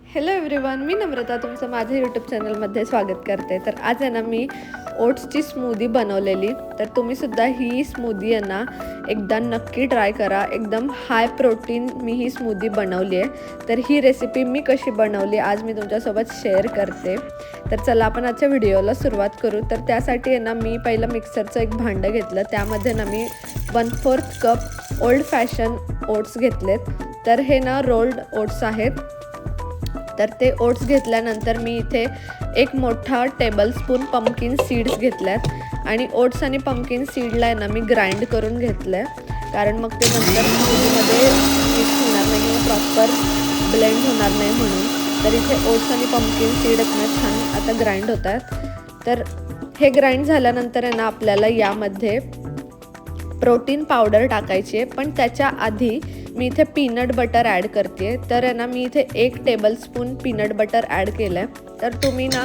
Hello everyone, मी नम्रता तुमचं माझ्या YouTube चॅनलमध्ये स्वागत करते. तर आज आहे ना मी ओट्सची स्मूदी बनवलेली. तर तुम्हीसुद्धा ही स्मूदी आहे ना एकदा नक्की ट्राय करा. एकदम हाय प्रोटीन मी ही स्मूदी बनवली आहे. तर ही रेसिपी मी कशी बनवली आज मी तुमच्यासोबत शेअर करते. तर चला आपण आजच्या व्हिडिओला सुरुवात करू. तर त्यासाठी आहे ना मी पहिलं मिक्सरचं एक भांडं घेतलं. त्यामध्ये ना मी 1/4 कप ओल्ड फॅशन ओट्स घेतलेत. तर हे ना रोल्ड ओट्स आहेत. तर ते ओट्स घेतल्यानंतर मी इथे एक मोठा टेबलस्पून पंपकिन सीड्स घेतल्यात आणि ओट्स आणि पंपकिन सीडला आहे ना मी ग्राइंड करून घेतलं आहे, कारण मग ते नंतर स्मूदीमध्ये मिक्स होणार नाही किंवा प्रॉपर ब्लेंड होणार नाही म्हणून. तर इथे ओट्स आणि पंपकिन सीड ना छान आता ग्राइंड होत आहेत. तर हे ग्राइंड झाल्यानंतर आहे ना आपल्याला यामध्ये प्रोटीन पावडर टाकायची आहे, पण त्याच्या आधी मी इथे पीनट बटर ॲड करते. तर आहे ना मी इथे 1 टेबलस्पून पीनट बटर ॲड केलं आहे. तर तुम्ही ना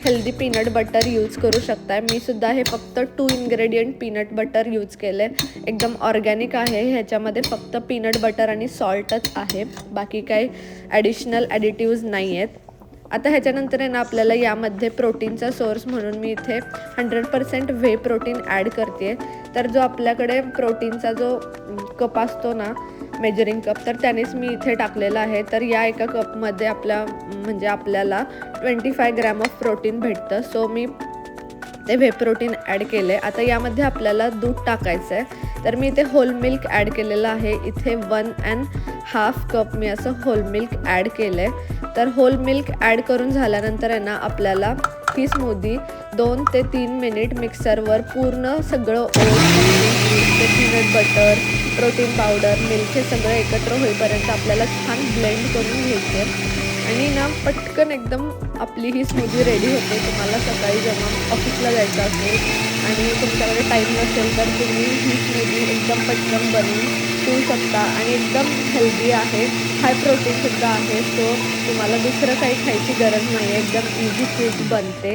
हेल्दी पीनट बटर यूज करू शकताय. मी सुद्धा हे फक्त 2 इन्ग्रेडियंट पीनट बटर यूज केले. एकदम ऑर्गॅनिक आहे. ह्याच्यामध्ये फक्त पीनट बटर आणि सॉल्टच आहे, बाकी काही ॲडिशनल ॲडिटिव्ज नाही आहेत. आता ह्याच्यानंतर आहे ना आपल्याला यामध्ये प्रोटीनचा सोर्स म्हणून मी इथे 100% व्हे प्रोटीन ॲड करते. तर जो आपल्याकडे प्रोटीनचा जो कप असतो ना मेजरिंग कप, तर त्यानेच मी इथे टाकलेला आहे. तर या एका कपमध्ये आपल्याला 25 ग्रॅम ऑफ प्रोटीन भेटतं. सो मी ते व्हे प्रोटीन ॲड केले. आता यामध्ये आपल्याला दूध टाकायचं आहे. तर मी इथे होल मिल्क ॲड केलेलं आहे. इथे 1.5 कप मी असं होल मिल्क ॲड केलं आहे. तर होल मिल्क ॲड करून झाल्यानंतर आहे ना आपल्याला ही स्मूदी 2 ते 3 मिनिट मिक्सरवर पूर्ण सगळं oats, peanut butter, protein powder, milk हे सगळं एकत्र होईपर्यंत आपल्याला छान ब्लेंड करून घ्यायचं आणि ना पटकन एकदम आपली ही स्मूदी रेडी होते. तुम्हाला सकाळी जेव्हा ऑफिसला जायचं असेल आणि तुमच्याकडे टाईम नसेल तर तुम्ही ही स्मूदी एकदम पटकन बनवून पिऊ शकता आणि एकदम हेल्दी आहे, हाय प्रोटीनसुद्धा आहे. सो तुम्हाला दुसरं काही खायची गरज नाही आहे, एकदम इझी क्विक बनते.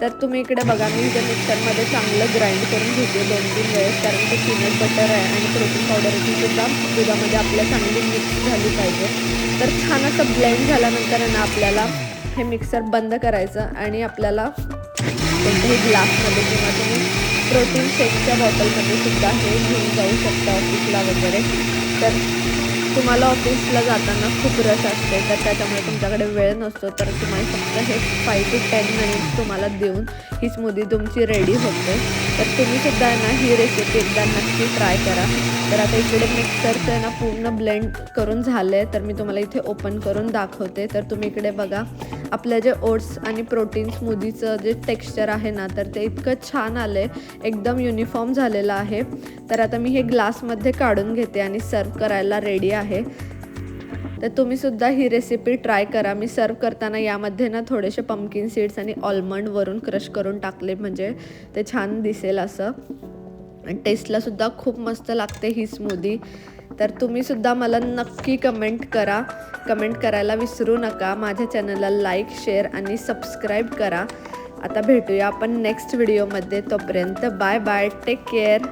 तर तुम्ही इकडे बघा, मी इथे मिक्सरमध्ये चांगलं ग्राइंड करून घेते 2-3 वेळेस, कारण ते पीनट बटर आहे आणि प्रोटीन पावडरची सुद्धा दुधामध्ये आपल्या चांगली मिक्स झाली पाहिजे. तर छान असं ब्लेंड झाल्यानंतर ना आपल्याला हे मिक्सर बंद करायचं आणि आपल्याला कोणत्याही ग्लासमध्ये किंवा तुम्ही प्रोटीन शेकच्या बॉटलमध्ये सुद्धा हे घेऊन जाऊ शकता ऑफिसला वगैरे. तर तुम्हाला ऑफिसला जाताना खूप रश असते, तर त्याच्यामुळे तुमच्याकडे वेळ नसतो, तर तुम्हाला फक्त हे 5 to 10 मिनिट्स तुम्हाला देऊन ही स्मूदी तुमची रेडी होते. तर तुम्हीसुद्धा ना ही रेसिपी एकदा नक्की ट्राय करा. तर आता इकडे मिक्सरचं ना पूर्ण ब्लेंड करून झालं आहे. तर मी तुम्हाला इथे ओपन करून दाखवते. तर तुम्ही इकडे बघा, आपलं जे ओट्स आणि प्रोटीन स्मूदीचं जे टेक्स्चर आहे ना, तर ते इतकं छान आलं आहे, एकदम युनिफॉर्म झालेलं आहे. तर आता मी हे ग्लासमध्ये काढून घेते आणि सर्व करायला रेडी आहे. तर तुम्हीसुद्धा ही रेसिपी ट्राय करा. मी सर्व करताना यामध्ये ना थोडेसे पंपकिन सीड्स आणि ऑलमंड वरून क्रश करून टाकले, म्हणजे ते छान दिसेल असं. आणि टेस्टलासुद्धा खूप मस्त लागते ही स्मूदी. तर तुम्हीसुद्धा मला नक्की कमेंट करा. कमेंट करायला विसरू नका. माझ्या चॅनलला लाईक, शेअर आणि सबस्क्राईब करा. आता भेटूया आपण नेक्स्ट व्हिडिओमध्ये. तोपर्यंत बाय बाय, टेक केअर.